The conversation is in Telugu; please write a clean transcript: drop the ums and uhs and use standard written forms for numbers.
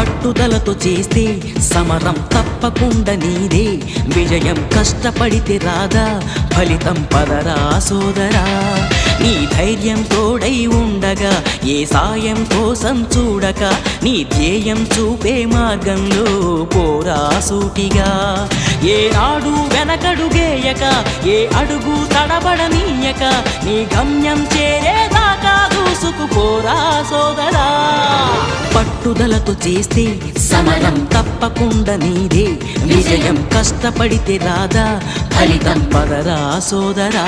పట్టుదలతో చేస్తే సమరం తప్పకుండా నీదే, విజయం కష్టపడితే రాదా ఫలితం పదరా సోదరా. నీ ధైర్యం తోడై ఉండగా ఏ సాయం కోసం చూడక, నీ ధ్యేయం చూపే మార్గంలో పోరా సూటిగా. ఏ నాడు వెనకడుగేయక, ఏ అడుగు తడబడనీయక, నీ గమ్యం చేరేదాకా దూసుకుపోరా సోదరా. పట్టుదలతో చేస్తే సమరం తప్పకుండా నీదే, విజయం కష్టపడితే రాదా ఫలితం పదరా సోదరా.